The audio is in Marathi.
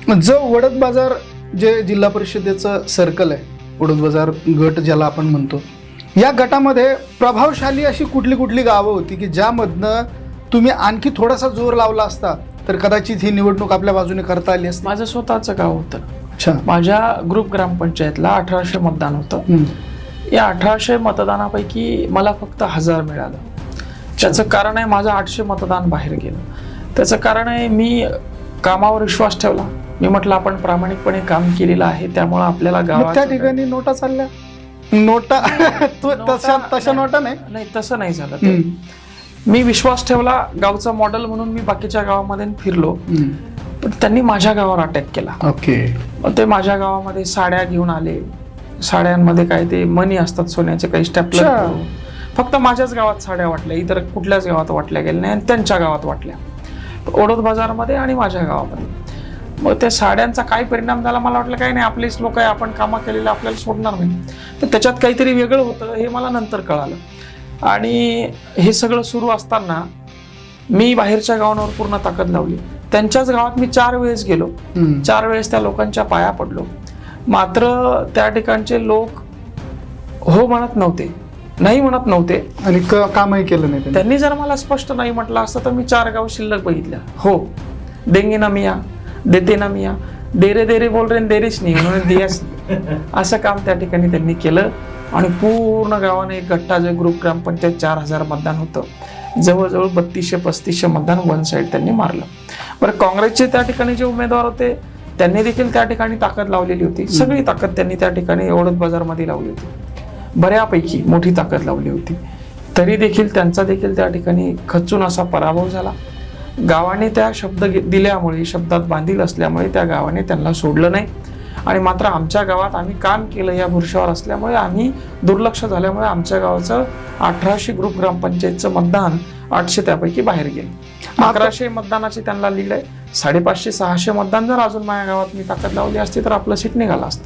जो वडद बाजार जे जिल्हा परिषदेचं सर्कल आहे, वडद बाजार गट ज्याला आपण म्हणतो, या गटामध्ये प्रभावशाली अशी कुठली कुठली गावं होती की ज्यामधनं तुम्ही आणखी थोडासा जोर लावला असता तर कदाचित ही निवडणूक आपल्या बाजूने करता आली असती? माझं स्वतःचं गाव होतं. अच्छा. माझ्या ग्रुप ग्रामपंचायतला 1800 मतदान होतं. या 1800 मतदानापैकी मला फक्त 1000 मिळालं. त्याचं कारण आहे माझं 800 मतदान बाहेर गेलं. त्याचं कारण आहे मी कामावर विश्वास ठेवला. मी म्हटलं आपण प्रामाणिकपणे काम केलेलं आहे, त्यामुळे आपल्याला गावात त्या ठिकाणी नोटा चालल्या. नोटा तशा नोटा नाही, तसं नाही झालं ते. मी विश्वास ठेवला गावचा मॉडेल म्हणून मी बाकीच्या गावामध्ये फिरलो, पण त्यांनी माझ्या गावावर अटॅक केला. ओके. ते माझ्या गावामध्ये साड्या घेऊन आले. साड्यांमध्ये काय ते मणी असतात सोन्याचे, काही स्टॅपलर. फक्त माझ्याच गावात साड्या वाटल्या, इतर कुठल्याच गावात वाटल्या गेल्या नाही, आणि त्यांच्या गावात वाटल्या, वडोद बाजारमध्ये आणि माझ्या गावामध्ये. मग त्या साड्यांचा काय परिणाम झाला मला वाटलं काय नाही, आपलेच लोक आहे, आपण कामं केलेलं आपल्याला सोडणार नाही. तर त्याच्यात काहीतरी वेगळं होतं हे मला नंतर कळालं. आणि हे सगळं सुरू असताना मी बाहेरच्या गावांवर पूर्ण ताकद लावली. त्यांच्याच गावात मी 4 वेळेस गेलो. 4 वेळेस त्या लोकांच्या पाया पडलो. मात्र त्या ठिकाणचे लोक हो म्हणत नव्हते, नाही म्हणत नव्हते, आणि कामही केलं नाही त्यांनी. जर मला स्पष्ट नाही म्हटलं असतं तर मी 4 गाव शिल्लक बघितल्या. हो देंगे ना मिया, देते ना मिया, देरे देरे बोल रे देरेच नाही म्हणून दियाच नाही, असं काम त्या ठिकाणी त्यांनी केलं. आणि पूर्ण गावाने एक गट्टा, जे ग्रुप ग्रामपंचायत 4000 मतदान होतं, जवळजवळ 3200-3500 मतदान वन साईड त्यांनी मारलं. बरं, काँग्रेसचे त्या ठिकाणी जे उमेदवार होते त्यांनी देखील त्या ठिकाणी ताकद लावलेली होती. सगळी ताकद त्यांनी त्या ठिकाणी वडोद बाजारमध्ये लावली होती, बऱ्यापैकी मोठी ताकद लावली होती. तरी देखील त्यांचा देखील त्या ठिकाणी खचून असा पराभव झाला. गावाने त्या शब्द दिल्यामुळे, शब्दात बांधील असल्यामुळे त्या गावाने त्यांना सोडलं नाही. आणि मात्र आमच्या गावात आम्ही काम केलं या भरवशावर असल्यामुळे, आम्ही दुर्लक्ष झाल्यामुळे आमच्या गावाचं 1800 ग्रुप ग्रामपंचायतचं मतदान 800 त्यापैकी बाहेर गेलं. 1100 मतदानाची त्यांना लीड आहे. 550-600 मतदान जर अजून माझ्या गावात मी ताकद लावली असती तर आपलं सीट निघालं असतं.